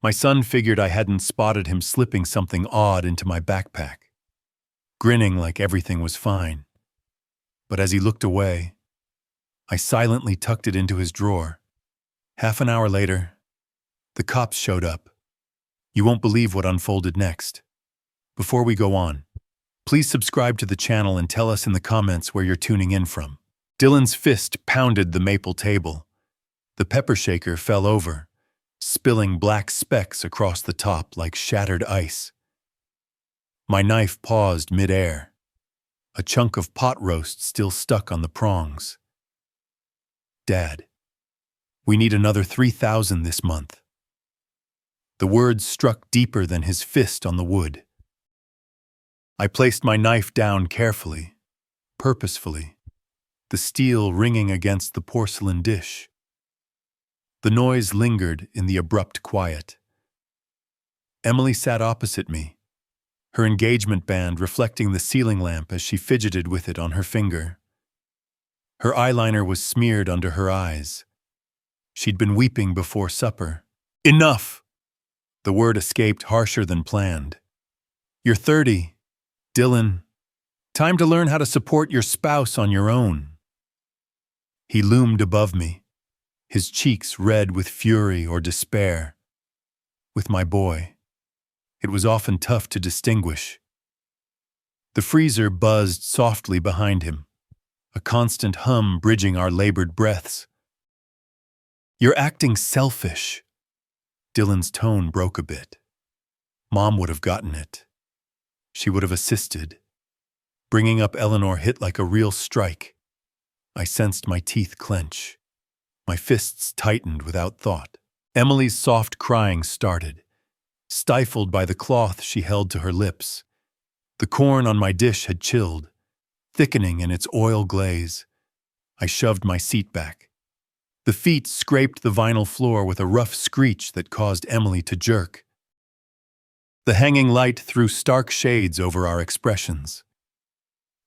My son figured I hadn't spotted him slipping something odd into my backpack, grinning like everything was fine. But as he looked away, I silently tucked it into his drawer. Half an hour later, the cops showed up. You won't believe what unfolded next. Before we go on, please subscribe to the channel and tell us in the comments where you're tuning in from. Dylan's fist pounded the maple table. The pepper shaker fell over, spilling black specks across the top like shattered ice. My knife paused mid-air, a chunk of pot roast still stuck on the prongs. Dad, we need another 3,000 this month. The words struck deeper than his fist on the wood. I placed my knife down carefully, purposefully, the steel ringing against the porcelain dish. The noise lingered in the abrupt quiet. Emily sat opposite me, her engagement band reflecting the ceiling lamp as she fidgeted with it on her finger. Her eyeliner was smeared under her eyes. She'd been weeping before supper. Enough! The word escaped harsher than planned. You're 30, Dylan. Time to learn how to support your spouse on your own. He loomed above me, his cheeks red with fury or despair. With my boy, it was often tough to distinguish. The freezer buzzed softly behind him, a constant hum bridging our labored breaths. You're acting selfish. Dylan's tone broke a bit. Mom would have gotten it. She would have assisted. Bringing up Eleanor hit like a real strike. I sensed my teeth clench. My fists tightened without thought. Emily's soft crying started, stifled by the cloth she held to her lips. The corn on my dish had chilled, thickening in its oil glaze. I shoved my seat back. The feet scraped the vinyl floor with a rough screech that caused Emily to jerk. The hanging light threw stark shades over our expressions,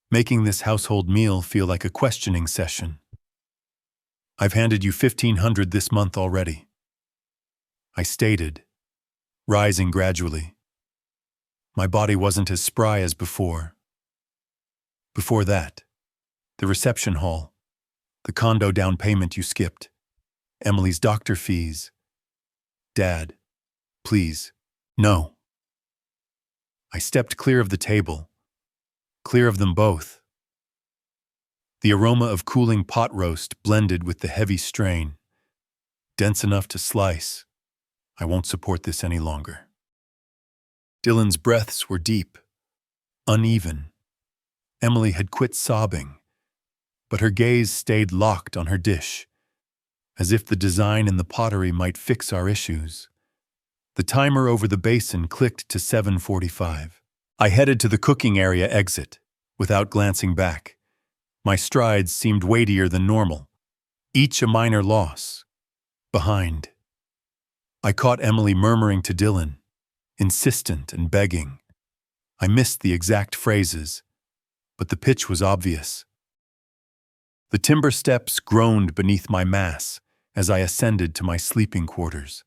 making this household meal feel like a questioning session. I've handed you $1,500 this month already, I stated, rising gradually. My body wasn't as spry as before. Before that, the reception hall, the condo down payment you skipped, Emily's doctor fees. Dad, please, no. I stepped clear of the table, clear of them both. The aroma of cooling pot roast blended with the heavy strain, dense enough to slice. I won't support this any longer. Dylan's breaths were deep, uneven. Emily had quit sobbing, but her gaze stayed locked on her dish, as if the design in the pottery might fix our issues. The timer over the basin clicked to 7:45. I headed to the cooking area exit, without glancing back. My strides seemed weightier than normal, each a minor loss. Behind. I caught Emily murmuring to Dylan, insistent and begging. I missed the exact phrases, but the pitch was obvious. The timber steps groaned beneath my mass as I ascended to my sleeping quarters.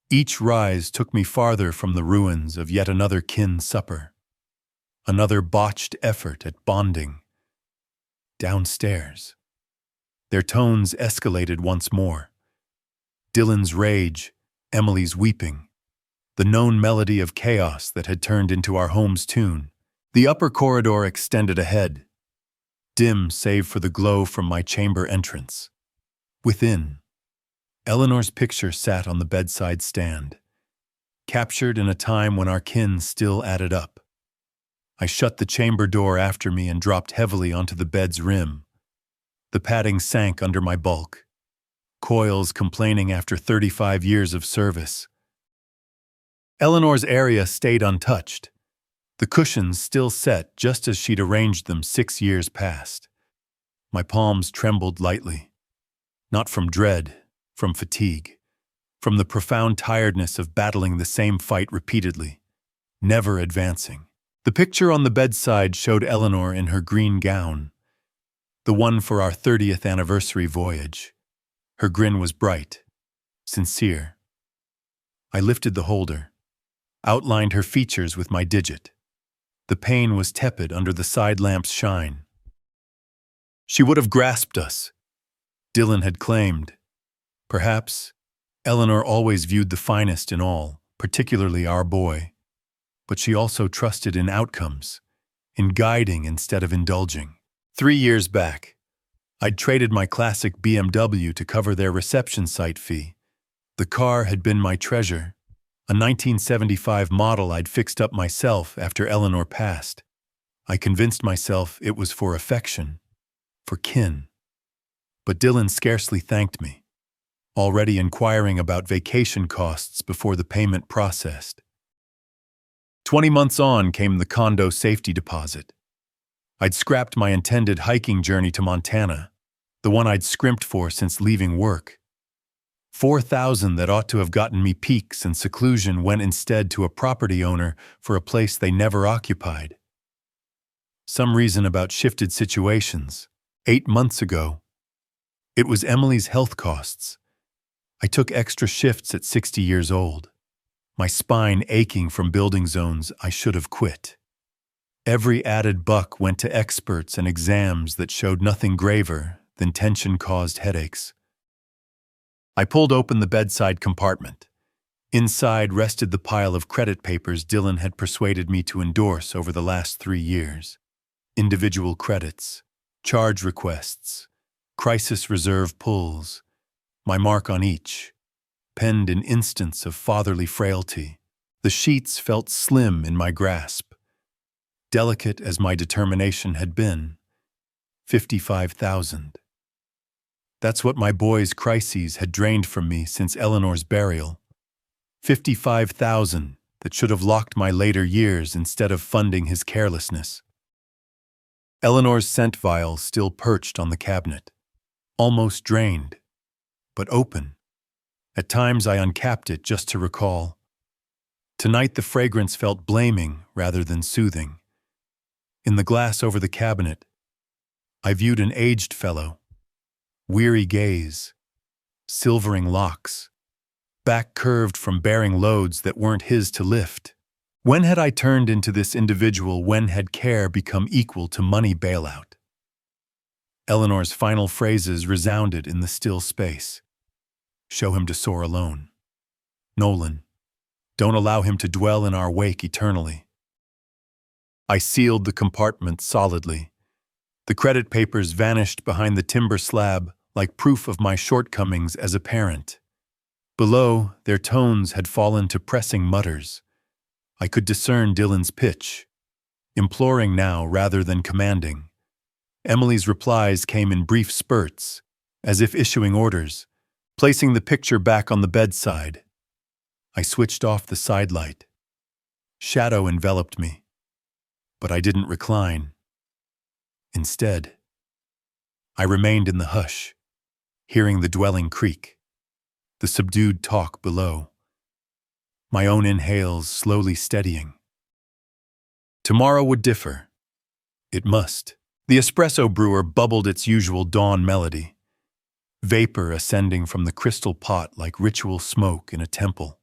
Each rise took me farther from the ruins of yet another kin supper, another botched effort at bonding. Downstairs. Their tones escalated once more. Dylan's rage, Emily's weeping, the known melody of chaos that had turned into our home's tune. The upper corridor extended ahead, dim save for the glow from my chamber entrance. Within, Eleanor's picture sat on the bedside stand, captured in a time when our kin still added up. I shut the chamber door after me and dropped heavily onto the bed's rim. The padding sank under my bulk, coils complaining after 35 years of service. Eleanor's area stayed untouched, the cushions still set just as she'd arranged them 6 years past. My palms trembled lightly, not from dread, from fatigue, from the profound tiredness of battling the same fight repeatedly, never advancing. The picture on the bedside showed Eleanor in her green gown, the one for our 30th anniversary voyage. Her grin was bright, sincere. I lifted the holder, outlined her features with my digit. The pane was tepid under the side lamp's shine. She would have grasped us, Dylan had claimed. Perhaps Eleanor always viewed the finest in all, particularly our boy. But she also trusted in outcomes, in guiding instead of indulging. 3 years back, I'd traded my classic BMW to cover their reception site fee. The car had been my treasure, a 1975 model I'd fixed up myself after Eleanor passed. I convinced myself it was for affection, for kin. But Dylan scarcely thanked me, already inquiring about vacation costs before the payment processed. 20 months on came the condo safety deposit. I'd scrapped my intended hiking journey to Montana, the one I'd scrimped for since leaving work. $4,000 that ought to have gotten me peaks and seclusion went instead to a property owner for a place they never occupied. Some reason about shifted situations. 8 months ago, it was Emily's health costs. I took extra shifts at 60 years old, my spine aching from building zones I should have quit. Every added buck went to experts and exams that showed nothing graver than tension-caused headaches. I pulled open the bedside compartment. Inside rested the pile of credit papers Dylan had persuaded me to endorse over the last 3 years. Individual credits, charge requests, crisis reserve pulls, my mark on each, penned in instance of fatherly frailty. The sheets felt slim in my grasp. Delicate as my determination had been, 55,000. That's what my boy's crises had drained from me since Eleanor's burial. 55,000 that should have locked my later years instead of funding his carelessness. Eleanor's scent vial still perched on the cabinet, almost drained, but open. At times I uncapped it just to recall. Tonight the fragrance felt blaming rather than soothing. In the glass over the cabinet, I viewed an aged fellow, weary gaze, silvering locks, back curved from bearing loads that weren't his to lift. When had I turned into this individual? When had care become equal to money bailout? Eleanor's final phrases resounded in the still space. Show him to soar alone. Nolan, don't allow him to dwell in our wake eternally. I sealed the compartment solidly. The credit papers vanished behind the timber slab like proof of my shortcomings as a parent. Below, their tones had fallen to pressing mutters. I could discern Dylan's pitch, imploring now rather than commanding. Emily's replies came in brief spurts, as if issuing orders, placing the picture back on the bedside. I switched off the side light. Shadow enveloped me, but I didn't recline. Instead, I remained in the hush, hearing the dwelling creak, the subdued talk below, my own inhales slowly steadying. Tomorrow would differ. It must. The espresso brewer bubbled its usual dawn melody, vapor ascending from the crystal pot like ritual smoke in a temple.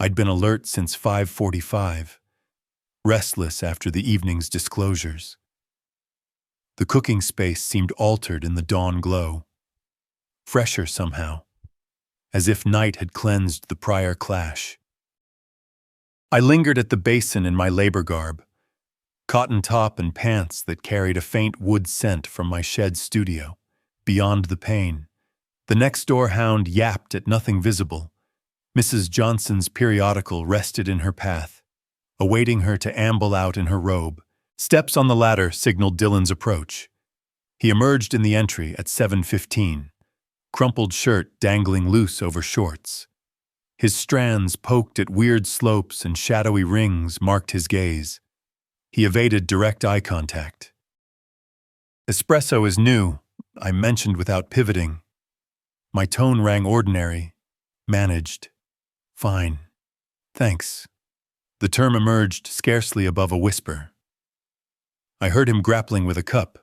I'd been alert since 5:45, restless after the evening's disclosures. The cooking space seemed altered in the dawn glow, fresher somehow, as if night had cleansed the prior clash. I lingered at the basin in my labor garb, cotton top and pants that carried a faint wood scent from my shed studio. Beyond the pane, the next-door hound yapped at nothing visible. Mrs. Johnson's periodical rested in her path, awaiting her to amble out in her robe. Steps on the ladder signaled Dylan's approach. He emerged in the entry at 7:15, crumpled shirt dangling loose over shorts. His strands poked at weird slopes and shadowy rings marked his gaze. He evaded direct eye contact. Espresso is new, I mentioned without pivoting. My tone rang ordinary, managed. Fine. Thanks. The term emerged scarcely above a whisper. I heard him grappling with a cup,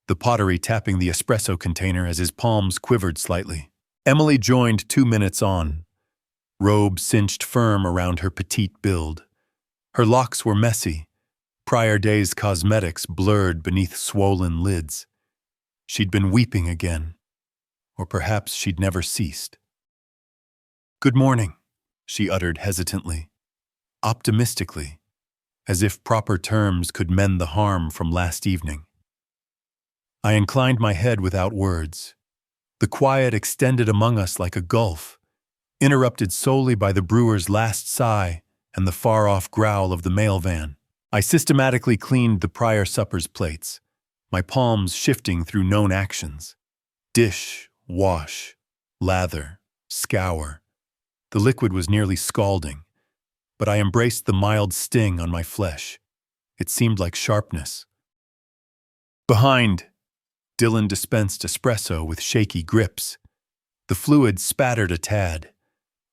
the pottery tapping the espresso container as his palms quivered slightly. Emily joined 2 minutes on, robe cinched firm around her petite build. Her locks were messy, prior days' cosmetics blurred beneath swollen lids. She'd been weeping again, or perhaps she'd never ceased. "Good morning," she uttered hesitantly, optimistically, as if proper terms could mend the harm from last evening. I inclined my head without words. The quiet extended among us like a gulf, interrupted solely by the brewer's last sigh and the far-off growl of the mail van. I systematically cleaned the prior supper's plates, my palms shifting through known actions. Dish, wash, lather, scour. The liquid was nearly scalding, but I embraced the mild sting on my flesh. It seemed like sharpness. Behind, Dylan dispensed espresso with shaky grips. The fluid spattered a tad,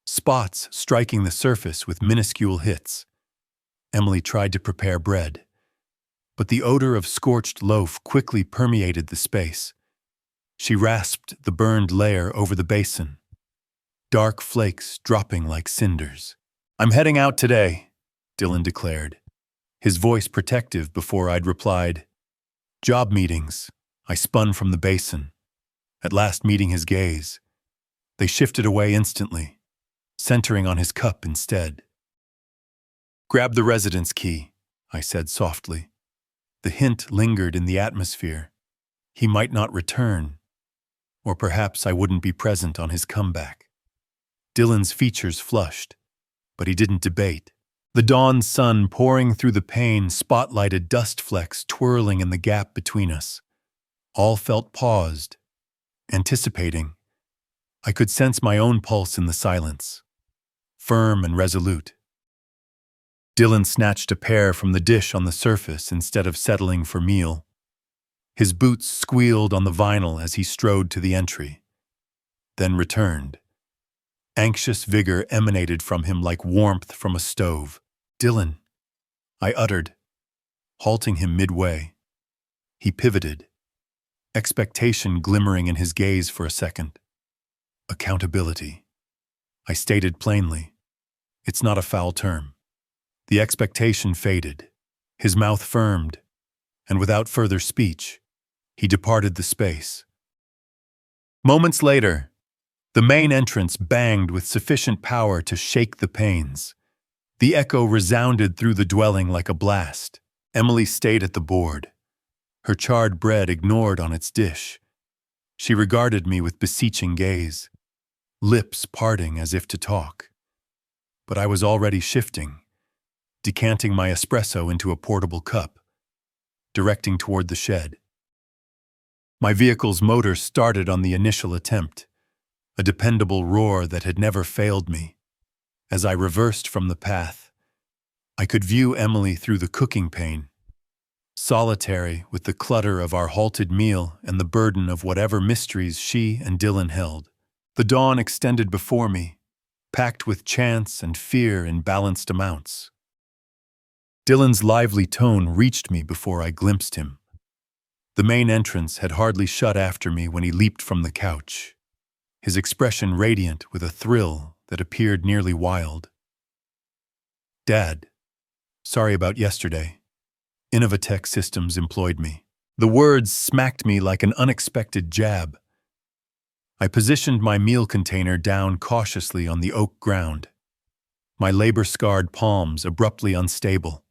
spots striking the surface with minuscule hits. Emily tried to prepare bread, but the odor of scorched loaf quickly permeated the space. She rasped the burned layer over the basin, dark flakes dropping like cinders. "I'm heading out today," Dylan declared, his voice protective before I'd replied. "Job meetings." I spun from the basin, at last meeting his gaze. They shifted away instantly, centering on his cup instead. "Grab the residence key," I said softly. The hint lingered in the atmosphere. He might not return, or perhaps I wouldn't be present on his comeback. Dylan's features flushed, but he didn't debate. The dawn sun pouring through the pane spotlighted dust flecks twirling in the gap between us. All felt paused, anticipating. I could sense my own pulse in the silence, firm and resolute. Dylan snatched a pear from the dish on the surface instead of settling for meal. His boots squealed on the vinyl as he strode to the entry, then returned. Anxious vigor emanated from him like warmth from a stove. "Dylan," I uttered, halting him midway. He pivoted, expectation glimmering in his gaze for a second. "Accountability," I stated plainly. It's not a foul term. The expectation faded. His mouth firmed, and without further speech, he departed the space. Moments later, the main entrance banged with sufficient power to shake the panes. The echo resounded through the dwelling like a blast. Emily stayed at the board, her charred bread ignored on its dish. She regarded me with beseeching gaze, lips parting as if to talk. But I was already shifting, decanting my espresso into a portable cup, directing toward the shed. My vehicle's motor started on the initial attempt, a dependable roar that had never failed me. As I reversed from the path, I could view Emily through the cooking pane, solitary with the clutter of our halted meal and the burden of whatever mysteries she and Dylan held. The dawn extended before me, packed with chance and fear in balanced amounts. Dylan's lively tone reached me before I glimpsed him. The main entrance had hardly shut after me when he leaped from the couch, his expression radiant with a thrill that appeared nearly wild. "Dad, sorry about yesterday. Innovatech Systems employed me." The words smacked me like an unexpected jab. I positioned my meal container down cautiously on the oak ground, my labor-scarred palms abruptly unstable.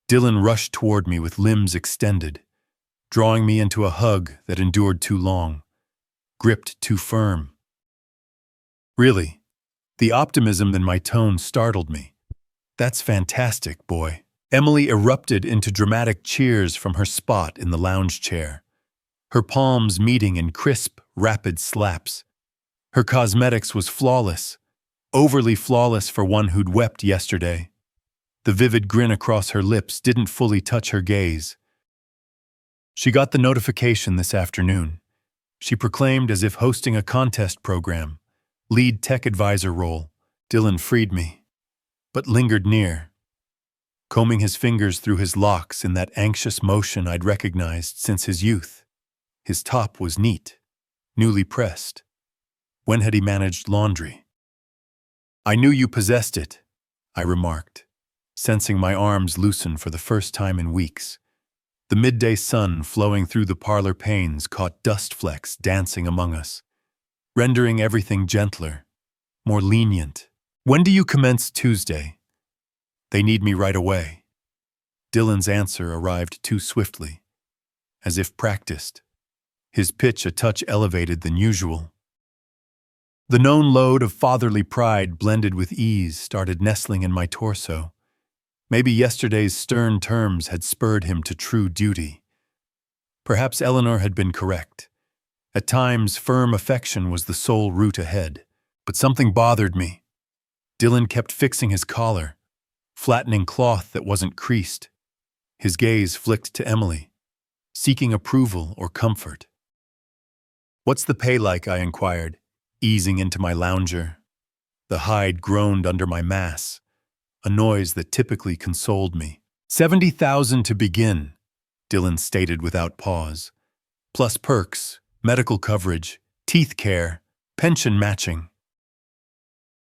Dylan rushed toward me with limbs extended, drawing me into a hug that endured too long, gripped too firm. Really, the optimism in my tone startled me. "That's fantastic, boy." Emily erupted into dramatic cheers from her spot in the lounge chair, her palms meeting in crisp, rapid slaps. Her cosmetics was flawless, overly flawless for one who'd wept yesterday. The vivid grin across her lips didn't fully touch her gaze. "She got the notification this afternoon," she proclaimed as if hosting a contest program. "Lead tech advisor role." Dylan freed me, but lingered near, combing his fingers through his locks in that anxious motion I'd recognized since his youth. His top was neat, newly pressed. When had he managed laundry? I knew you possessed it, I remarked, sensing my arms loosen for the first time in weeks. The midday sun flowing through the parlor panes caught dust flecks dancing among us, rendering everything gentler, more lenient. When do you commence Tuesday? They need me right away. Dylan's answer arrived too swiftly, as if practiced, his pitch a touch elevated than usual. The known load of fatherly pride blended with ease started nestling in my torso. Maybe yesterday's stern terms had spurred him to true duty. Perhaps Eleanor had been correct. At times, firm affection was the sole route ahead. But something bothered me. Dylan kept fixing his collar, flattening cloth that wasn't creased. His gaze flicked to Emily, seeking approval or comfort. "What's the pay like?" I inquired, easing into my lounger. The hide groaned under my mass, a noise that typically consoled me. 70,000 to begin, Dylan stated without pause. Plus perks, medical coverage, teeth care, pension matching.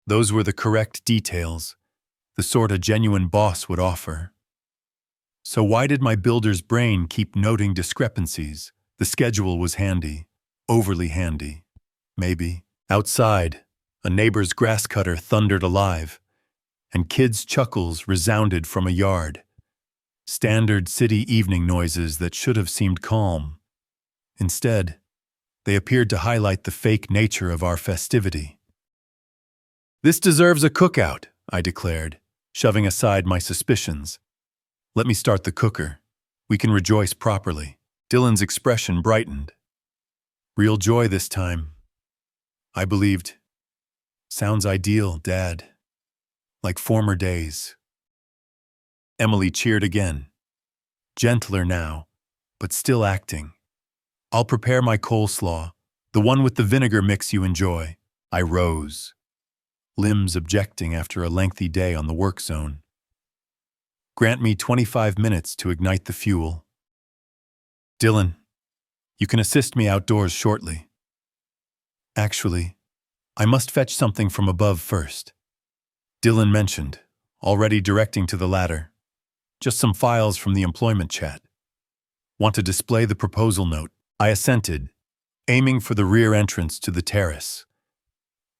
Those were the correct details, the sort a genuine boss would offer. So why did my builder's brain keep noting discrepancies? The schedule was handy, overly handy, maybe. Outside, a neighbor's grass cutter thundered alive, and kids' chuckles resounded from a yard. Standard city evening noises that should have seemed calm. Instead, they appeared to highlight the fake nature of our festivity. "This deserves a cookout," I declared, shoving aside my suspicions. "Let me start the cooker. We can rejoice properly." Dylan's expression brightened. Real joy this time. I believed. "Sounds ideal, Dad. Like former days." Emily cheered again. Gentler now, but still acting. "I'll prepare my coleslaw, the one with the vinegar mix you enjoy." I rose, limbs objecting after a lengthy day on the work zone. "Grant me 25 minutes to ignite the fuel." "Dylan, you can assist me outdoors shortly." "Actually, I must fetch something from above first," Dylan mentioned, already directing to the ladder. "Just some files from the employment chat. Want to display the proposal note?" I assented, aiming for the rear entrance to the terrace.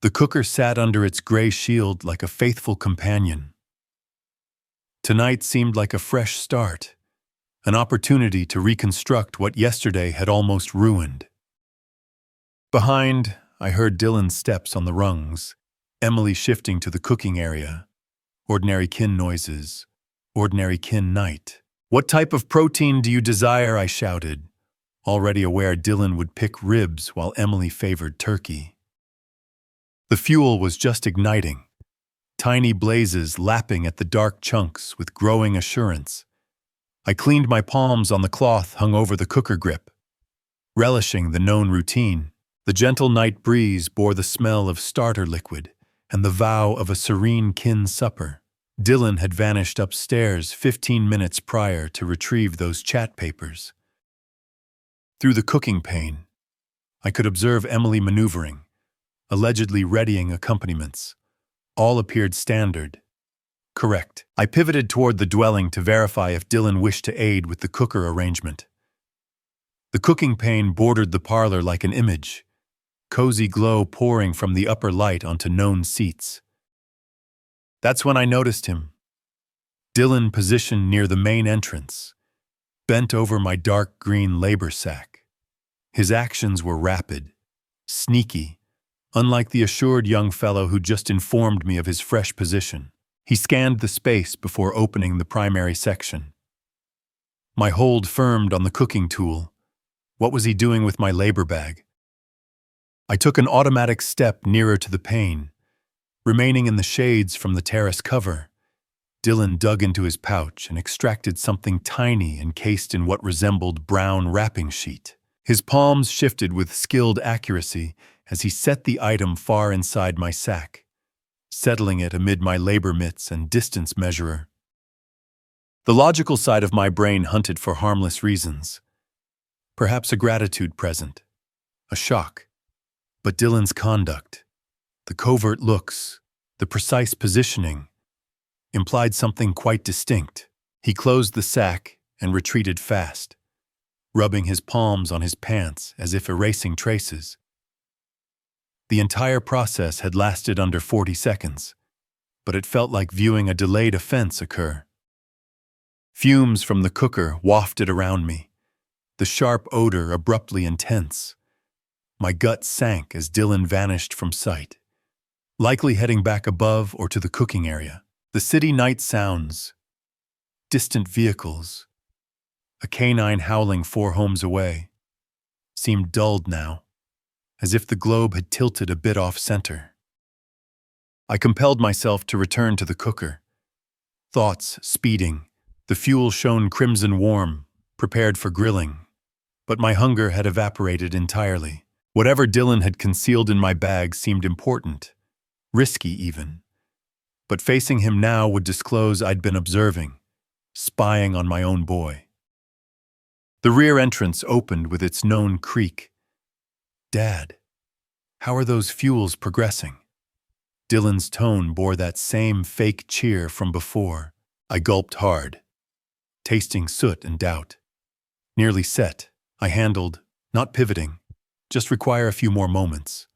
The cooker sat under its gray shield like a faithful companion. Tonight seemed like a fresh start, an opportunity to reconstruct what yesterday had almost ruined. Behind, I heard Dylan's steps on the rungs, Emily shifting to the cooking area. Ordinary kin noises, ordinary kin night. "What type of protein do you desire?" I shouted, already aware Dylan would pick ribs while Emily favored turkey. The fuel was just igniting, tiny blazes lapping at the dark chunks with growing assurance. I cleaned my palms on the cloth hung over the cooker grip, relishing the known routine. The gentle night breeze bore the smell of starter liquid and the vow of a serene kin supper. Dylan had vanished upstairs 15 minutes prior to retrieve those chat papers. Through the cooking pane, I could observe Emily maneuvering, allegedly readying accompaniments. All appeared standard. Correct. I pivoted toward the dwelling to verify if Dylan wished to aid with the cooker arrangement. The cooking pane bordered the parlor like an image, cozy glow pouring from the upper light onto known seats. That's when I noticed him. Dylan positioned near the main entrance, bent over my dark green labor sack. His actions were rapid, sneaky, unlike the assured young fellow who just informed me of his fresh position. He scanned the space before opening the primary section. My hold firmed on the cooking tool. What was he doing with my labor bag? I took an automatic step nearer to the pane, remaining in the shades from the terrace cover. Dylan dug into his pouch and extracted something tiny encased in what resembled brown wrapping sheet. His palms shifted with skilled accuracy as he set the item far inside my sack, settling it amid my labor mitts and distance measurer. The logical side of my brain hunted for harmless reasons. Perhaps a gratitude present, a shock. But Dylan's conduct, the covert looks, The precise positioning implied something quite distinct. He closed the sack and retreated fast, rubbing his palms on his pants as if erasing traces. The entire process had lasted under 40 seconds, but it felt like viewing a delayed offense occur. Fumes from the cooker wafted around me, the sharp odor abruptly intense. My gut sank as Dylan vanished from sight, likely heading back above or to the cooking area. The city night sounds, distant vehicles, a canine howling 4 homes away, seemed dulled now, as if the globe had tilted a bit off-center. I compelled myself to return to the cooker, thoughts speeding. The fuel shone crimson warm, prepared for grilling, but my hunger had evaporated entirely. Whatever Dylan had concealed in my bag seemed important, risky even. But facing him now would disclose I'd been observing, spying on my own boy. The rear entrance opened with its known creak. "Dad, how are those fuels progressing?" Dylan's tone bore that same fake cheer from before. I gulped hard, tasting soot and doubt. Nearly set, I handled, not pivoting, just require a few more moments.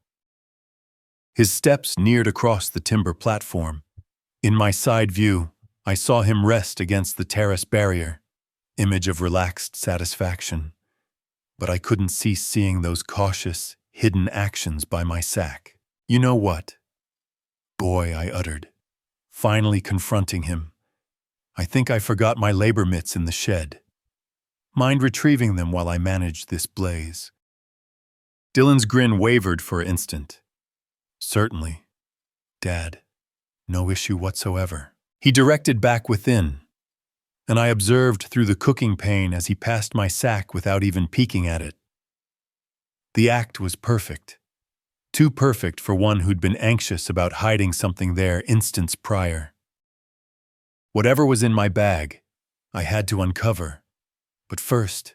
His steps neared across the timber platform. In my side view, I saw him rest against the terrace barrier, image of relaxed satisfaction. But I couldn't cease seeing those cautious, hidden actions by my sack. "You know what?" "Boy," I uttered, finally confronting him. "I think I forgot my labor mitts in the shed. Mind retrieving them while I manage this blaze?" Dylan's grin wavered for an instant. "Certainly, Dad. No issue whatsoever." He directed back within, and I observed through the cooking pane as he passed my sack without even peeking at it. The act was perfect. Too perfect for one who'd been anxious about hiding something there instants prior. Whatever was in my bag, I had to uncover. But first,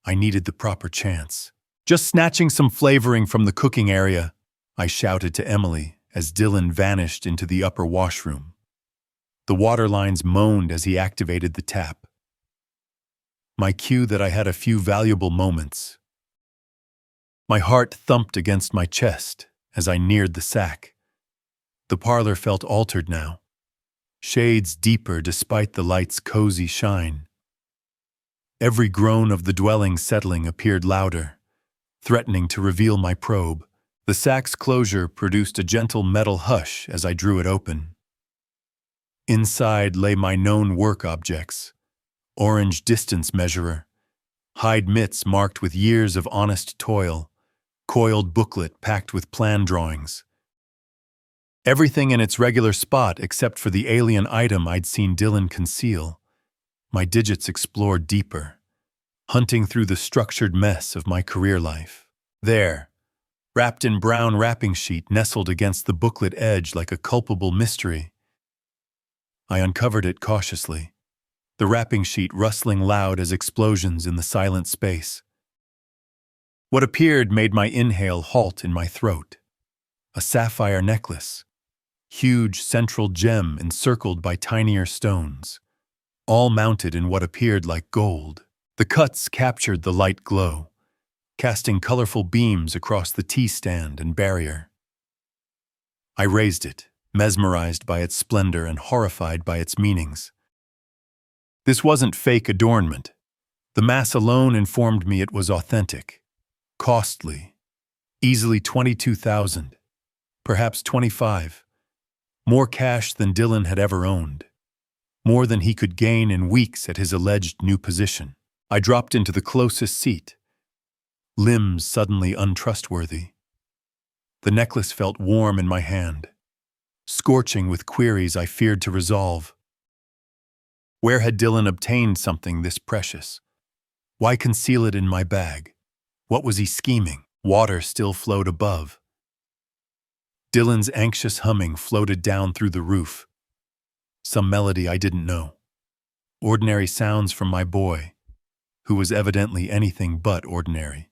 I needed the proper chance. "Just snatching some flavoring from the cooking area," I shouted to Emily as Dylan vanished into the upper washroom. The water lines moaned as he activated the tap. My cue that I had a few valuable moments. My heart thumped against my chest as I neared the sack. The parlor felt altered now, shades deeper despite the light's cozy shine. Every groan of the dwelling settling appeared louder, threatening to reveal my probe. The sack's closure produced a gentle metal hush as I drew it open. Inside lay my known work objects: orange distance measurer, hide mitts marked with years of honest toil, coiled booklet packed with plan drawings. Everything in its regular spot except for the alien item I'd seen Dylan conceal. My digits explored deeper, hunting through the structured mess of my career life. There, wrapped in brown wrapping sheet nestled against the booklet edge like a culpable mystery. I uncovered it cautiously, the wrapping sheet rustling loud as explosions in the silent space. What appeared made my inhale halt in my throat. A sapphire necklace, huge central gem encircled by tinier stones, all mounted in what appeared like gold. The cuts captured the light glow, casting colorful beams across the tea stand and barrier. I raised it, mesmerized by its splendor and horrified by its meanings. This wasn't fake adornment. The mass alone informed me it was authentic, costly, easily 22,000, perhaps 25, more cash than Dylan had ever owned, more than he could gain in weeks at his alleged new position. I dropped into the closest seat, limbs suddenly untrustworthy. The necklace felt warm in my hand, scorching with queries I feared to resolve. Where had Dylan obtained something this precious? Why conceal it in my bag? What was he scheming? Water still flowed above. Dylan's anxious humming floated down through the roof. Some melody I didn't know. Ordinary sounds from my boy, who was evidently anything but ordinary.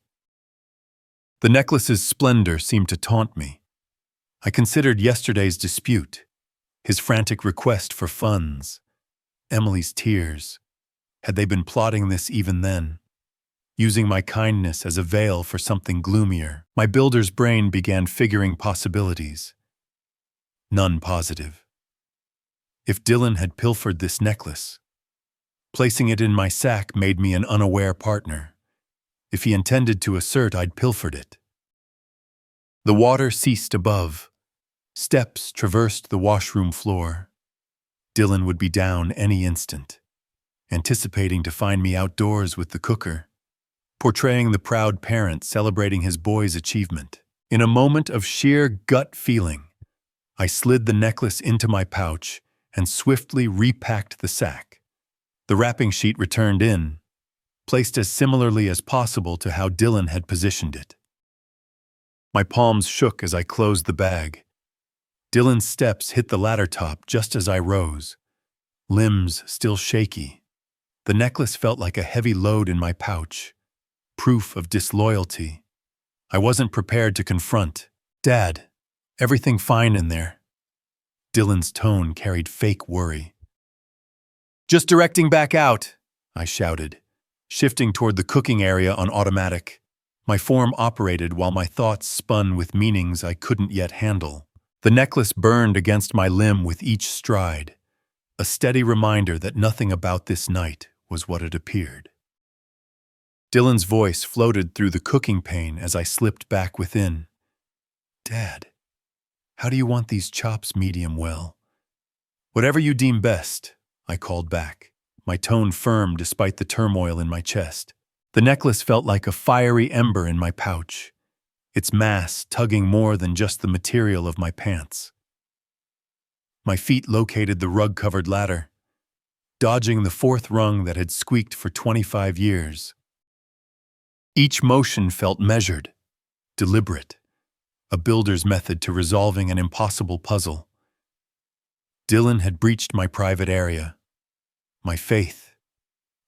The necklace's splendor seemed to taunt me. I considered yesterday's dispute, his frantic request for funds, Emily's tears. Had they been plotting this even then? Using my kindness as a veil for something gloomier, my builder's brain began figuring possibilities. None positive. If Dylan had pilfered this necklace, placing it in my sack made me an unaware partner. If he intended to assert I'd pilfered it. The water ceased above. Steps traversed the washroom floor. Dylan would be down any instant, anticipating to find me outdoors with the cooker, portraying the proud parent celebrating his boy's achievement. In a moment of sheer gut feeling, I slid the necklace into my pouch and swiftly repacked the sack. The wrapping sheet returned in, placed as similarly as possible to how Dylan had positioned it. My palms shook as I closed the bag. Dylan's steps hit the ladder top just as I rose, limbs still shaky. The necklace felt like a heavy load in my pouch, proof of disloyalty. I wasn't prepared to confront. "Dad, everything fine in there?" Dylan's tone carried fake worry. "Just directing back out," I shouted, shifting toward the cooking area on automatic. My form operated while my thoughts spun with meanings I couldn't yet handle. The necklace burned against my limb with each stride, a steady reminder that nothing about this night was what it appeared. Dylan's voice floated through the cooking pane as I slipped back within. "Dad, how do you want these chops medium well?" "Whatever you deem best," I called back, my tone firm despite the turmoil in my chest. The necklace felt like a fiery ember in my pouch, its mass tugging more than just the material of my pants. My feet located the rug-covered ladder, dodging the fourth rung that had squeaked for 25 years. Each motion felt measured, deliberate, a builder's method to resolving an impossible puzzle. Dylan had breached my private area, my faith.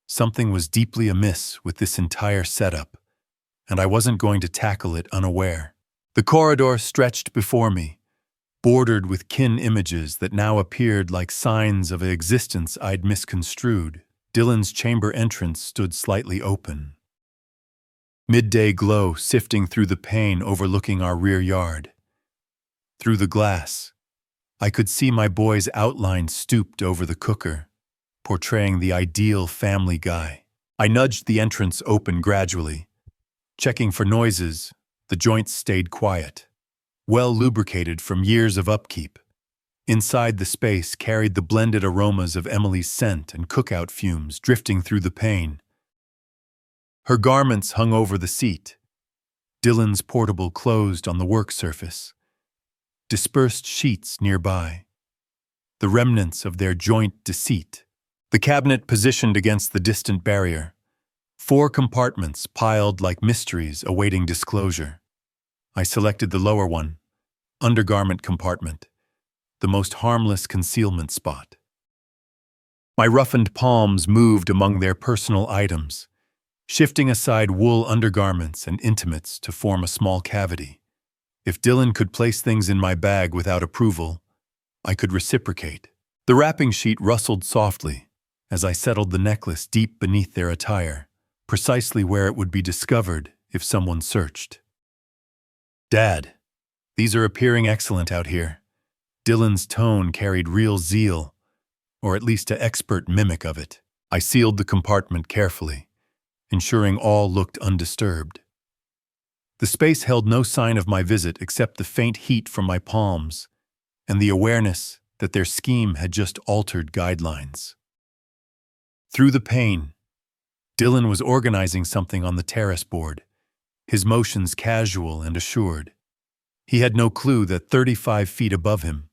Something was deeply amiss with this entire setup, and I wasn't going to tackle it unaware. The corridor stretched before me, bordered with kin images that now appeared like signs of an existence I'd misconstrued. Dylan's chamber entrance stood slightly open. Midday glow sifting through the pane overlooking our rear yard. Through the glass, I could see my boy's outline stooped over the cooker, portraying the ideal family guy. I nudged the entrance open gradually. Checking for noises, the joints stayed quiet, well lubricated from years of upkeep. Inside the space carried the blended aromas of Emily's scent and cookout fumes drifting through the pane. Her garments hung over the seat. Dylan's portable closed on the work surface. Dispersed sheets nearby. The remnants of their joint deceit. The cabinet positioned against the distant barrier. 4 compartments piled like mysteries awaiting disclosure. I selected the lower one, undergarment compartment, the most harmless concealment spot. My roughened palms moved among their personal items, shifting aside wool undergarments and intimates to form a small cavity. If Dylan could place things in my bag without approval, I could reciprocate. The wrapping sheet rustled softly as I settled the necklace deep beneath their attire, precisely where it would be discovered if someone searched. "Dad, these are appearing excellent out here." Dylan's tone carried real zeal, or at least an expert mimic of it. I sealed the compartment carefully, ensuring all looked undisturbed. The space held no sign of my visit except the faint heat from my palms and the awareness that their scheme had just altered guidelines. Through the pane, Dylan was organizing something on the terrace board, his motions casual and assured. He had no clue that 35 feet above him,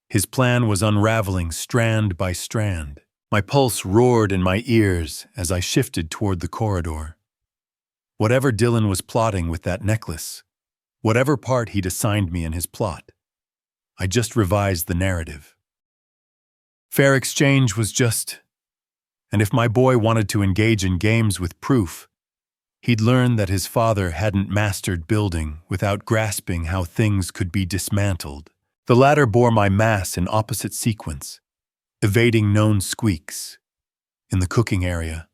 his plan was unraveling strand by strand. My pulse roared in my ears as I shifted toward the corridor. Whatever Dylan was plotting with that necklace, whatever part he'd assigned me in his plot, I just revised the narrative. Fair exchange was just... And if my boy wanted to engage in games with proof, He'd learned that his father hadn't mastered building without grasping how things could be dismantled. The latter bore my mass in opposite sequence, evading known squeaks. In the cooking area,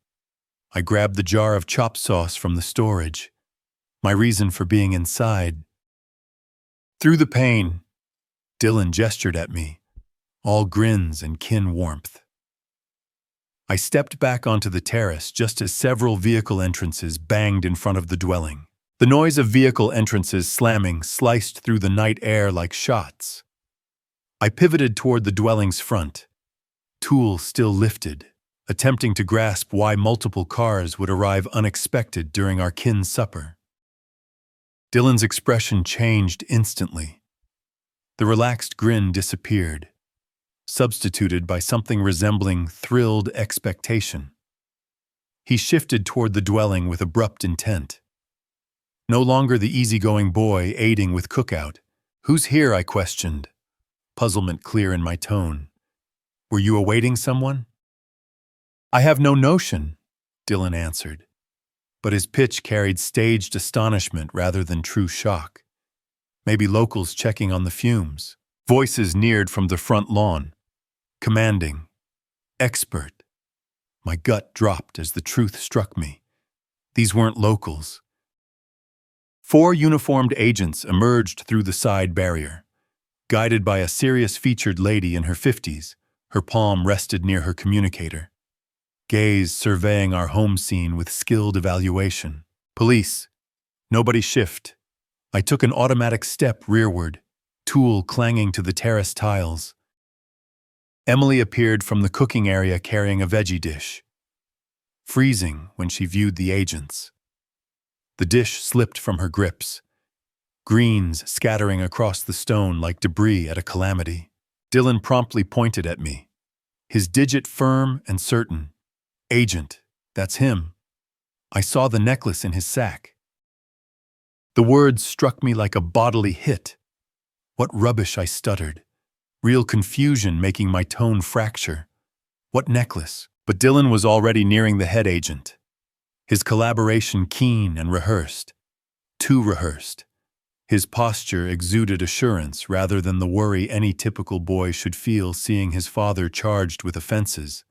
I grabbed the jar of chop sauce from the storage, my reason for being inside. Through the pain, Dylan gestured at me, all grins and kin warmth. I stepped back onto the terrace just as several vehicle entrances banged in front of the dwelling. The noise of vehicle entrances slamming sliced through the night air like shots. I pivoted toward the dwelling's front, tool still lifted, attempting to grasp why multiple cars would arrive unexpected during our kin's supper. Dylan's expression changed instantly. The relaxed grin disappeared, substituted by something resembling thrilled expectation. He shifted toward the dwelling with abrupt intent. No longer the easygoing boy aiding with cookout. "Who's here?" I questioned, puzzlement clear in my tone. "Were you awaiting someone?" "I have no notion," Dylan answered, but his pitch carried staged astonishment rather than true shock. Maybe locals checking on the fumes. Voices neared from the front lawn, commanding, expert. My gut dropped as the truth struck me. These weren't locals. 4 uniformed agents emerged through the side barrier, guided by a serious-featured lady in her 50s, her palm rested near her communicator, gaze surveying our home scene with skilled evaluation. "Police. Nobody shift." I took an automatic step rearward, tool clanging to the terrace tiles. Emily appeared from the cooking area carrying a veggie dish, freezing when she viewed the agents. The dish slipped from her grips, greens scattering across the stone like debris at a calamity. Dylan promptly pointed at me, his digit firm and certain. "Agent, that's him. I saw the necklace in his sack." The words struck me like a bodily hit. What rubbish, I stuttered, real confusion making my tone fracture. What necklace? But Dylan was already nearing the head agent, his collaboration keen and rehearsed. Too rehearsed. His posture exuded assurance rather than the worry any typical boy should feel seeing his father charged with offenses.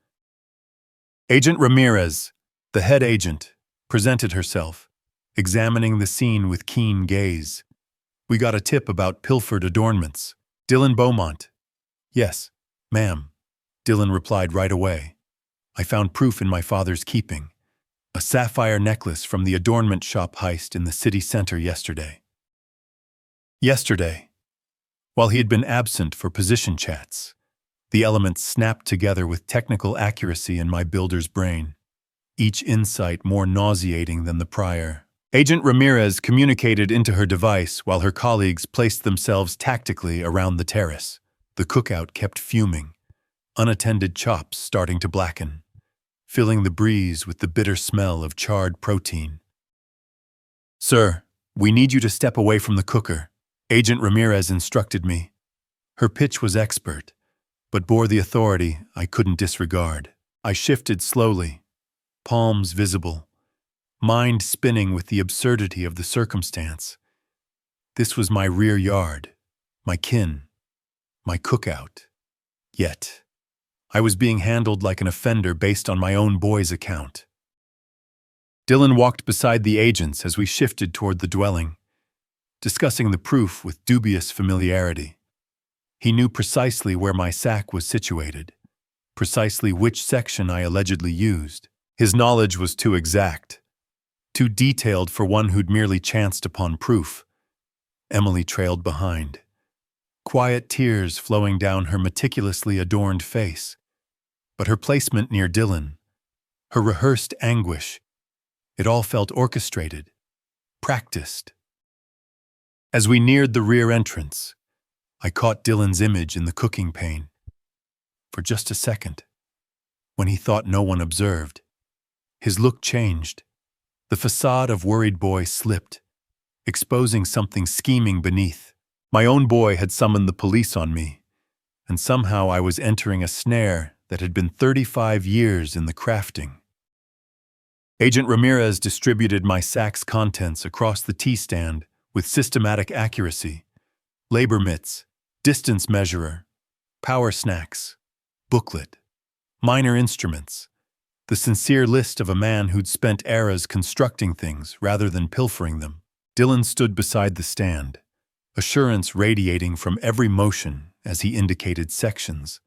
"Agent Ramirez," the head agent, presented herself, examining the scene with keen gaze. "We got a tip about pilfered adornments." "Dylan Beaumont." "Yes, ma'am," Dylan replied right away. "I found proof in my father's keeping. A sapphire necklace from the adornment shop heist in the city center yesterday." Yesterday, while he had been absent for position chats, the elements snapped together with technical accuracy in my builder's brain, each insight more nauseating than the prior. Agent Ramirez communicated into her device while her colleagues placed themselves tactically around the terrace. The cookout kept fuming, unattended chops starting to blacken, filling the breeze with the bitter smell of charred protein. "Sir, we need you to step away from the cooker," Agent Ramirez instructed me. Her pitch was expert, but bore the authority I couldn't disregard. I shifted slowly, palms visible, mind spinning with the absurdity of the circumstance. This was my rear yard, my kin, my cookout. Yet, I was being handled like an offender based on my own boy's account. Dylan walked beside the agents as we shifted toward the dwelling, discussing the proof with dubious familiarity. He knew precisely where my sack was situated, precisely which section I allegedly used. His knowledge was too exact, too detailed for one who'd merely chanced upon proof. Emily trailed behind, quiet tears flowing down her meticulously adorned face. But her placement near Dylan, her rehearsed anguish, it all felt orchestrated, practiced. As we neared the rear entrance, I caught Dylan's image in the cooking pane. For just a second, when he thought no one observed, his look changed. The facade of worried boy slipped, exposing something scheming beneath. My own boy had summoned the police on me, and somehow I was entering a snare that had been 35 years in the crafting. Agent Ramirez distributed my sack's contents across the tea stand with systematic accuracy. Labor mitts, distance measurer, power snacks, booklet, minor instruments. The sincere list of a man who'd spent eras constructing things rather than pilfering them. Dylan stood beside the stand, assurance radiating from every motion as he indicated sections.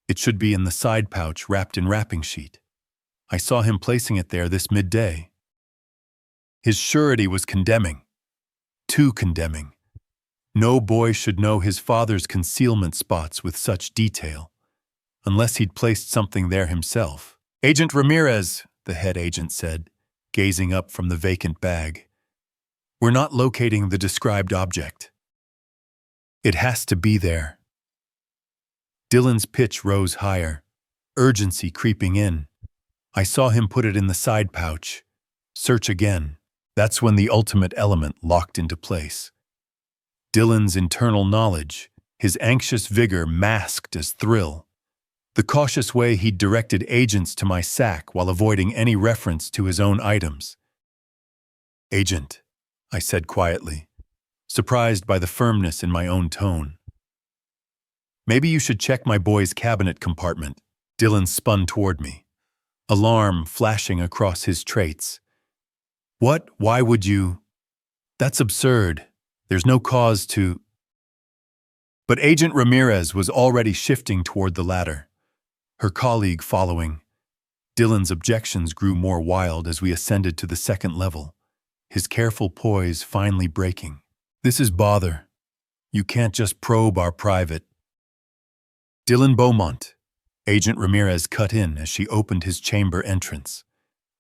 It should be in the side pouch wrapped in wrapping sheet. I saw him placing it there this midday. His surety was condemning. Too condemning. No boy should know his father's concealment spots with such detail, unless he'd placed something there himself. "Agent Ramirez," the head agent said, gazing up from the vacant bag. "We're not locating the described object. It has to be there." Dylan's pitch rose higher, urgency creeping in. I saw him put it in the side pouch. Search again. That's when the ultimate element locked into place. Dylan's internal knowledge, his anxious vigor masked as thrill. The cautious way he'd directed agents to my sack while avoiding any reference to his own items. "Agent," I said quietly, surprised by the firmness in my own tone. "Maybe you should check my boy's cabinet compartment." Dylan spun toward me, alarm flashing across his traits. "What? Why would you? That's absurd. There's no cause to—" But Agent Ramirez was already shifting toward the ladder, her colleague following. Dylan's objections grew more wild as we ascended to the second level, his careful poise finally breaking. "This is bother. You can't just probe our private—" "Dylan Beaumont," Agent Ramirez cut in as she opened his chamber entrance.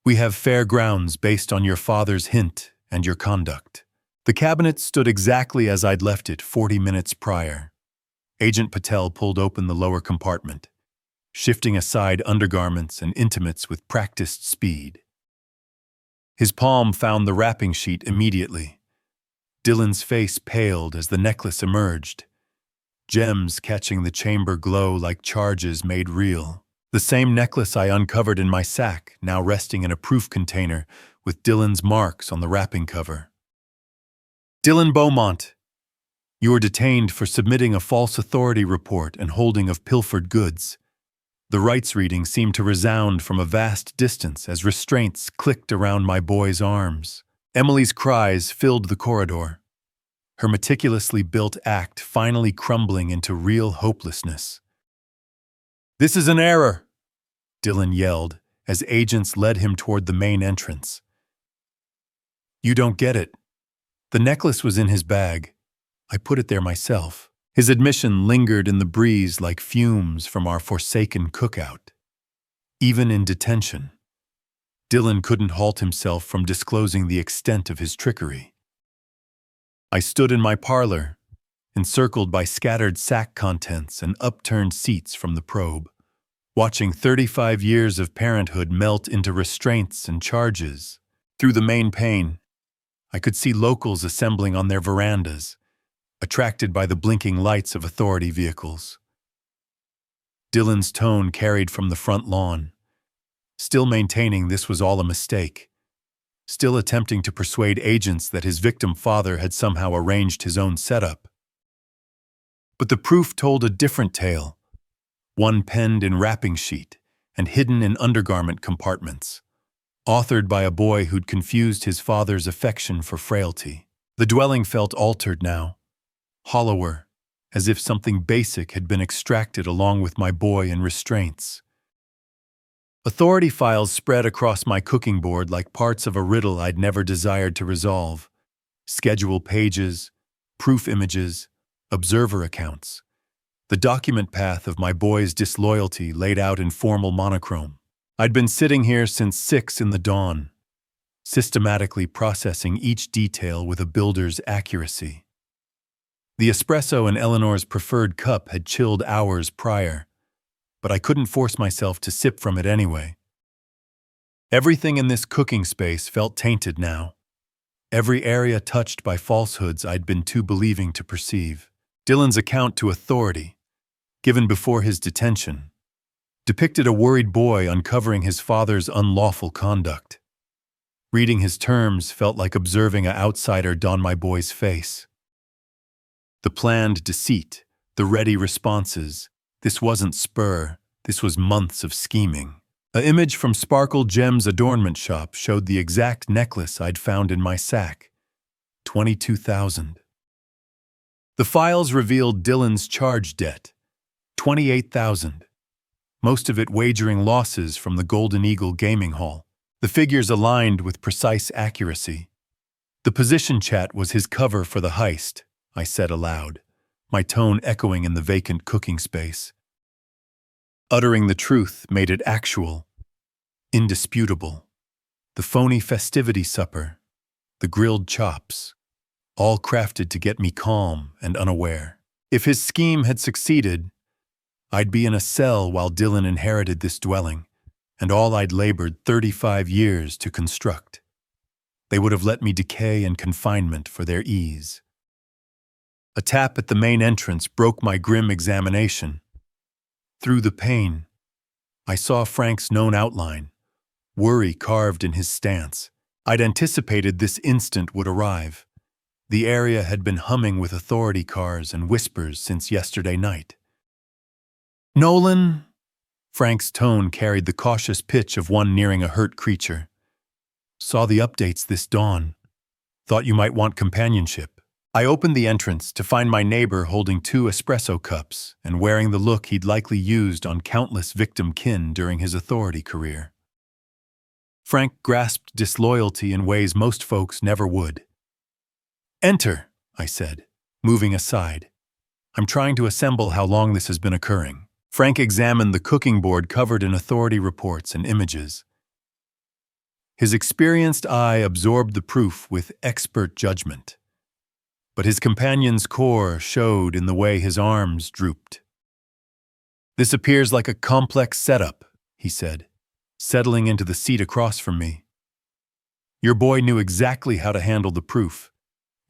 "We have fair grounds based on your father's hint and your conduct." The cabinet stood exactly as I'd left it 40 minutes prior. Agent Patel pulled open the lower compartment, shifting aside undergarments and intimates with practiced speed. His palm found the wrapping sheet immediately. Dylan's face paled as the necklace emerged, gems catching the chamber glow like charges made real. The same necklace I uncovered in my sack, now resting in a proof container with Dylan's marks on the wrapping cover. "Dylan Beaumont, you are detained for submitting a false authority report and holding of pilfered goods." The rights reading seemed to resound from a vast distance as restraints clicked around my boy's arms. Emily's cries filled the corridor, her meticulously built act finally crumbling into real hopelessness. "This is an error," Dylan yelled as agents led him toward the main entrance. "You don't get it. The necklace was in his bag. I put it there myself." His admission lingered in the breeze like fumes from our forsaken cookout. Even in detention, Dylan couldn't halt himself from disclosing the extent of his trickery. I stood in my parlor, encircled by scattered sack contents and upturned seats from the probe, watching 35 years of parenthood melt into restraints and charges. Through the main pane, I could see locals assembling on their verandas, attracted by the blinking lights of authority vehicles. Dylan's tone carried from the front lawn, still maintaining this was all a mistake, still attempting to persuade agents that his victim father had somehow arranged his own setup. But the proof told a different tale, one penned in wrapping sheet and hidden in undergarment compartments, authored by a boy who'd confused his father's affection for frailty. The dwelling felt altered now, hollower, as if something basic had been extracted along with my boy in restraints. Authority files spread across my cooking board like parts of a riddle I'd never desired to resolve. Schedule pages, proof images, observer accounts. The document path of my boy's disloyalty laid out in formal monochrome. I'd been sitting here since 6 in the dawn, systematically processing each detail with a builder's accuracy. The espresso in Eleanor's preferred cup had chilled hours prior, but I couldn't force myself to sip from it anyway. Everything in this cooking space felt tainted now, every area touched by falsehoods I'd been too believing to perceive. Dylan's account to authority, given before his detention, depicted a worried boy uncovering his father's unlawful conduct. Reading his terms felt like observing an outsider don my boy's face. The planned deceit, the ready responses. This wasn't spur, this was months of scheming. An image from Sparkle Gems adornment shop showed the exact necklace I'd found in my sack. 22,000. The files revealed Dylan's charge debt. 28,000. Most of it wagering losses from the Golden Eagle gaming hall. The figures aligned with precise accuracy. The position chat was his cover for the heist, I said aloud, my tone echoing in the vacant cooking space. Uttering the truth made it actual, indisputable. The phony festivity supper, the grilled chops, all crafted to get me calm and unaware. If his scheme had succeeded, I'd be in a cell while Dylan inherited this dwelling, and all I'd labored 35 years to construct. They would have let me decay in confinement for their ease. A tap at the main entrance broke my grim examination. Through the pain, I saw Frank's known outline, worry carved in his stance. I'd anticipated this instant would arrive. The area had been humming with authority cars and whispers since yesterday night. "Nolan," Frank's tone carried the cautious pitch of one nearing a hurt creature. "Saw the updates this dawn. Thought you might want companionship." I opened the entrance to find my neighbor holding 2 espresso cups and wearing the look he'd likely used on countless victim kin during his authority career. Frank grasped disloyalty in ways most folks never would. "Enter," I said, moving aside. "I'm trying to assemble how long this has been occurring." Frank examined the cooking board covered in authority reports and images. His experienced eye absorbed the proof with expert judgment. But his companion's core showed in the way his arms drooped. "This appears like a complex setup," he said, settling into the seat across from me. "Your boy knew exactly how to handle the proof.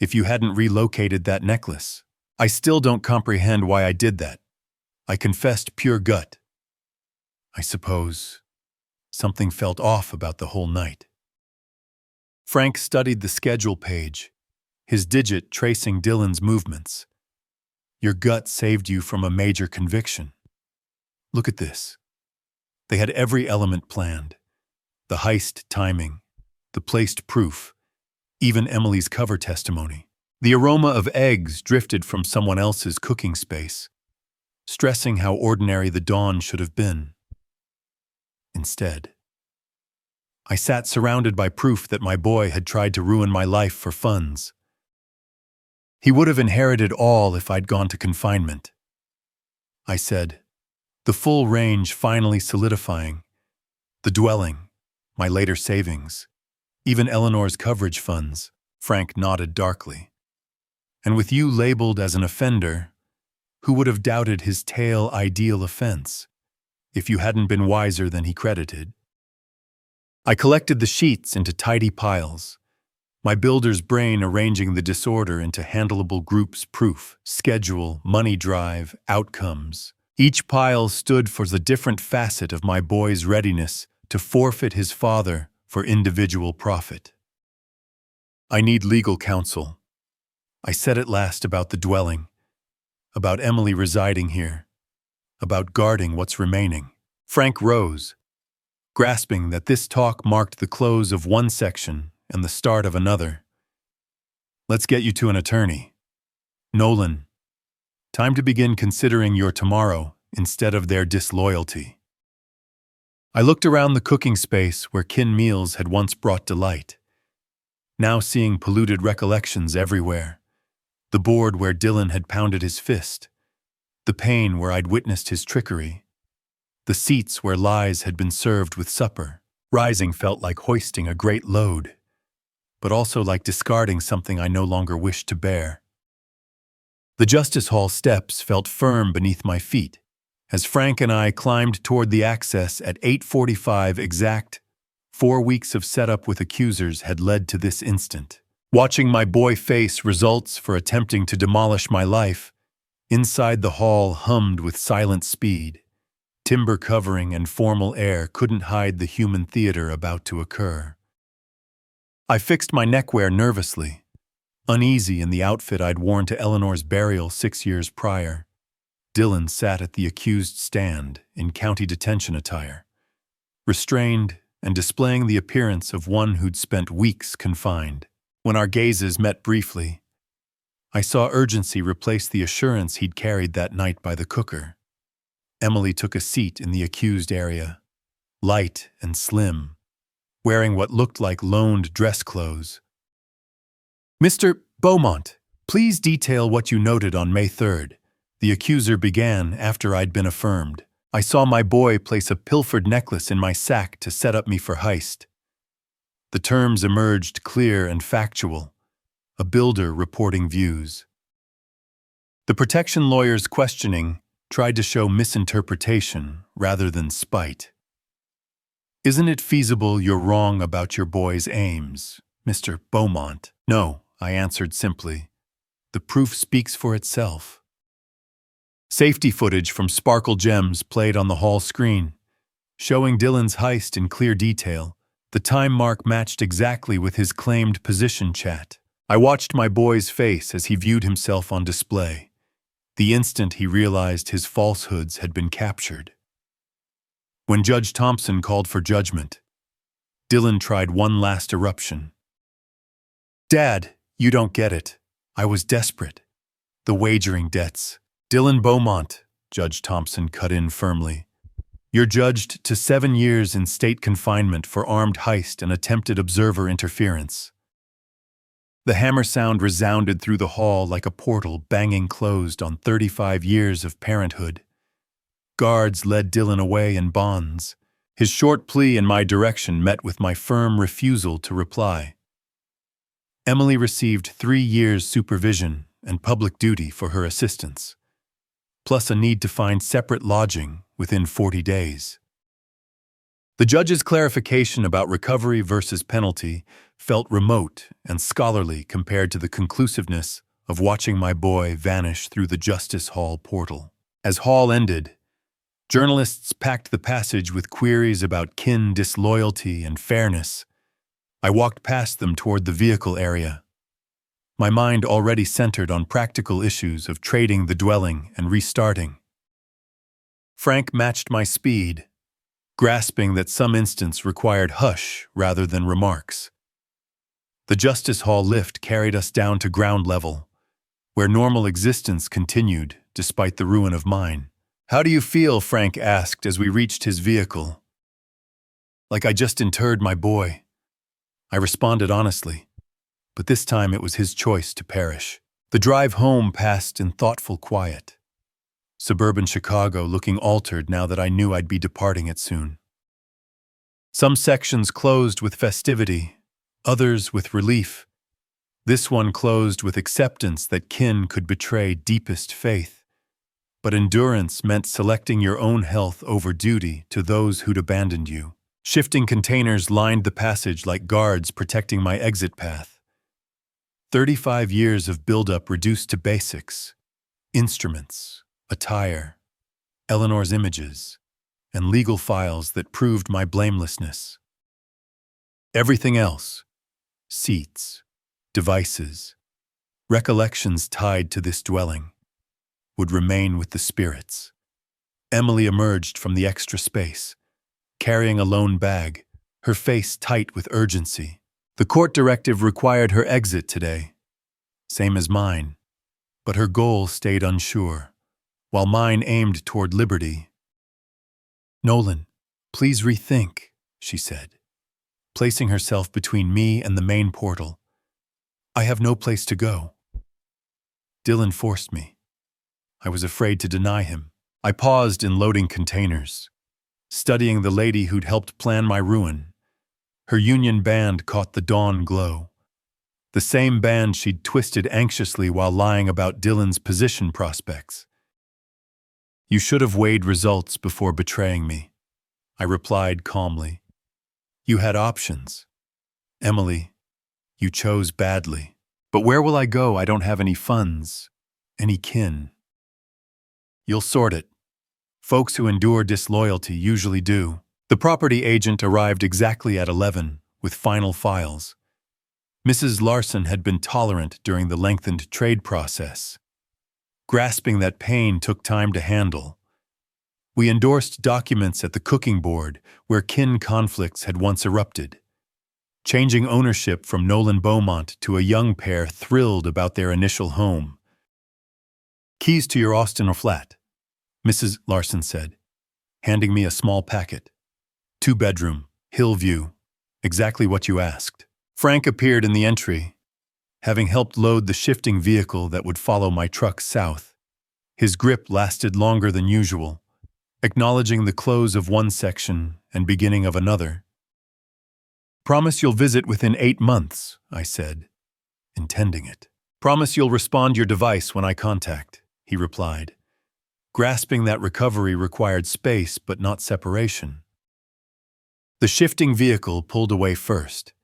If you hadn't relocated that necklace, I still don't comprehend why I did that. I confessed pure gut. I suppose something felt off about the whole night." Frank studied the schedule page, his digit tracing Dylan's movements. "Your gut saved you from a major conviction. Look at this." They had every element planned. The heist timing, the placed proof, even Emily's cover testimony. The aroma of eggs drifted from someone else's cooking space, stressing how ordinary the dawn should have been. Instead, I sat surrounded by proof that my boy had tried to ruin my life for funds. He would have inherited all if I'd gone to confinement. I said, the full range finally solidifying. The dwelling, my later savings, even Eleanor's coverage funds. Frank nodded darkly. And with you labeled as an offender, who would have doubted his tale ideal offense if you hadn't been wiser than he credited? I collected the sheets into tidy piles, my builder's brain arranging the disorder into handleable groups: proof, schedule, money drive, outcomes. Each pile stood for the different facet of my boy's readiness to forfeit his father for individual profit. I need legal counsel. I said at last about the dwelling, about Emily residing here, about guarding what's remaining. Frank rose, grasping that this talk marked the close of one section and the start of another. Let's get you to an attorney. Nolan, time to begin considering your tomorrow instead of their disloyalty. I looked around the cooking space where kin meals had once brought delight, now seeing polluted recollections everywhere. The board where Dylan had pounded his fist, the pane where I'd witnessed his trickery, the seats where lies had been served with supper. Rising felt like hoisting a great load, but also like discarding something I no longer wished to bear. The Justice Hall steps felt firm beneath my feet as Frank and I climbed toward the access at 8:45 exact. 4 weeks of setup with accusers had led to this instant. Watching my boy face results for attempting to demolish my life, inside the hall hummed with silent speed. Timber covering and formal air couldn't hide the human theater about to occur. I fixed my neckwear nervously, uneasy in the outfit I'd worn to Eleanor's burial 6 years prior. Dylan sat at the accused stand in county detention attire, restrained and displaying the appearance of one who'd spent weeks confined. When our gazes met briefly, I saw urgency replace the assurance he'd carried that night by the cooker. Emily took a seat in the accused area, light and slim, wearing what looked like loaned dress clothes. "Mr. Beaumont, please detail what you noted on May 3rd, the accuser began after I'd been affirmed. I saw my boy place a pilfered necklace in my sack to set up me for heist. The terms emerged clear and factual, a builder reporting views. The protection lawyer's questioning tried to show misinterpretation rather than spite. Isn't it feasible you're wrong about your boy's aims, Mr. Beaumont? No, I answered simply. The proof speaks for itself. Safety footage from Sparkle Gems played on the hall screen, showing Dylan's heist in clear detail. The time mark matched exactly with his claimed position chat. I watched my boy's face as he viewed himself on display, the instant he realized his falsehoods had been captured. When Judge Thompson called for judgment, Dylan tried one last eruption. "Dad, you don't get it. I was desperate. The wagering debts." "Dylan Beaumont," Judge Thompson cut in firmly, "you're judged to 7 years in state confinement for armed heist and attempted observer interference." The hammer sound resounded through the hall like a portal banging closed on 35 years of parenthood. Guards led Dylan away in bonds. His short plea in my direction met with my firm refusal to reply. Emily received 3 years supervision and public duty for her assistance, plus a need to find separate lodging within 40 days. The judge's clarification about recovery versus penalty felt remote and scholarly compared to the conclusiveness of watching my boy vanish through the Justice Hall portal. As Hall ended, journalists packed the passage with queries about kin disloyalty and fairness. I walked past them toward the vehicle area, my mind already centered on practical issues of trading the dwelling and restarting. Frank matched my speed, grasping that some instance required hush rather than remarks. The Justice Hall lift carried us down to ground level, where normal existence continued despite the ruin of mine. "How do you feel?" Frank asked as we reached his vehicle. "Like I just interred my boy." I responded honestly, but this time it was his choice to perish. The drive home passed in thoughtful quiet, suburban Chicago looking altered now that I knew I'd be departing it soon. Some sections closed with festivity, others with relief. This one closed with acceptance that kin could betray deepest faith, but endurance meant selecting your own health over duty to those who'd abandoned you. Shifting containers lined the passage like guards protecting my exit path. 35 years of buildup reduced to basics: instruments, attire, Eleanor's images, and legal files that proved my blamelessness. Everything else, seats, devices, recollections tied to this dwelling, would remain with the spirits. Emily emerged from the extra space, carrying a lone bag, her face tight with urgency. The court directive required her exit today, same as mine, but her goal stayed unsure, while mine aimed toward liberty. "Nolan, please rethink," she said, placing herself between me and the main portal. "I have no place to go." Dylan forced me. I was afraid to deny him. I paused in loading containers, studying the lady who'd helped plan my ruin. Her union band caught the dawn glow, the same band she'd twisted anxiously while lying about Dylan's position prospects. "You should have weighed results before betraying me," I replied calmly. "You had options. Emily, you chose badly. But where will I go? I don't have any funds, any kin." "You'll sort it. Folks who endure disloyalty usually do." The property agent arrived exactly at 11 with final files, Mrs. Larson had been tolerant during the lengthened trade process. Grasping that pain took time to handle. We endorsed documents at the cooking board where kin conflicts had once erupted. Changing ownership from Nolan Beaumont to a young pair thrilled about their initial home. "Keys to your Austin flat," Mrs. Larson said, handing me a small packet. "Two-bedroom, Hillview, exactly what you asked." Frank appeared in the entry, having helped load the shifting vehicle that would follow my truck south. His grip lasted longer than usual, acknowledging the close of one section and beginning of another. "Promise you'll visit within 8 months," I said, intending it. "Promise you'll respond your device when I contact," he replied, grasping that recovery required space but not separation. The shifting vehicle pulled away first,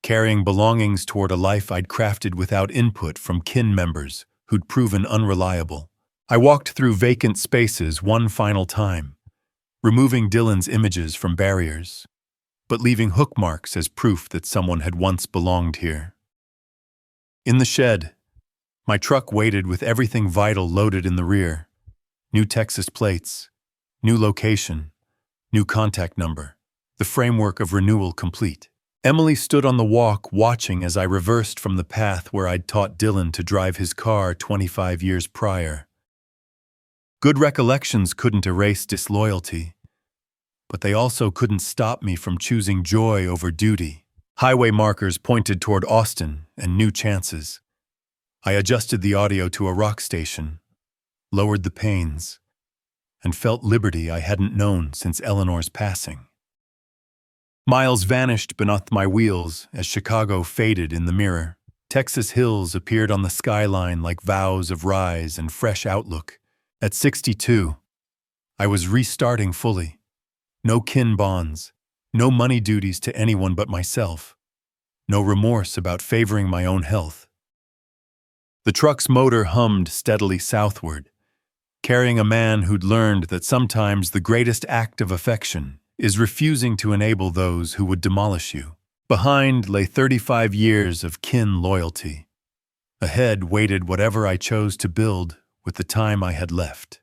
carrying belongings toward a life I'd crafted without input from kin members who'd proven unreliable. I walked through vacant spaces one final time, removing Dylan's images from barriers, but leaving hook marks as proof that someone had once belonged here. In the shed, my truck waited with everything vital loaded in the rear. New Texas plates, new location, new contact number, the framework of renewal complete. Emily stood on the walk watching as I reversed from the path where I'd taught Dylan to drive his car 25 years prior. Good recollections couldn't erase disloyalty, but they also couldn't stop me from choosing joy over duty. Highway markers pointed toward Austin and new chances. I adjusted the audio to a rock station, lowered the pains, and felt liberty I hadn't known since Eleanor's passing. Miles vanished beneath my wheels as Chicago faded in the mirror. Texas hills appeared on the skyline like vows of rise and fresh outlook. At 62, I was restarting fully. No kin bonds, no money duties to anyone but myself, no remorse about favoring my own health. The truck's motor hummed steadily southward, carrying a man who'd learned that sometimes the greatest act of affection is refusing to enable those who would demolish you. Behind lay 35 years of kin loyalty. Ahead waited whatever I chose to build with the time I had left.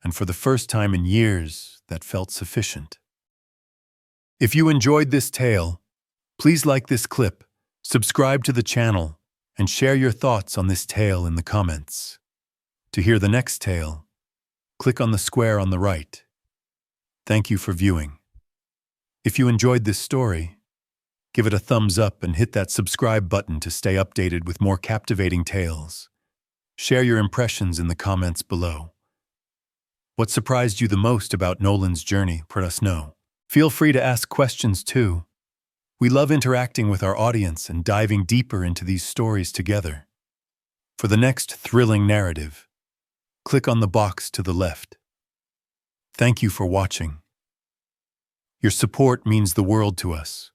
And for the first time in years, that felt sufficient. If you enjoyed this tale, please like this clip, subscribe to the channel, and share your thoughts on this tale in the comments. To hear the next tale, click on the square on the right. Thank you for viewing. If you enjoyed this story, give it a thumbs up and hit that subscribe button to stay updated with more captivating tales. Share your impressions in the comments below. What surprised you the most about Nolan's journey? Let us know. Feel free to ask questions too. We love interacting with our audience and diving deeper into these stories together. For the next thrilling narrative, click on the box to the left. Thank you for watching. Your support means the world to us.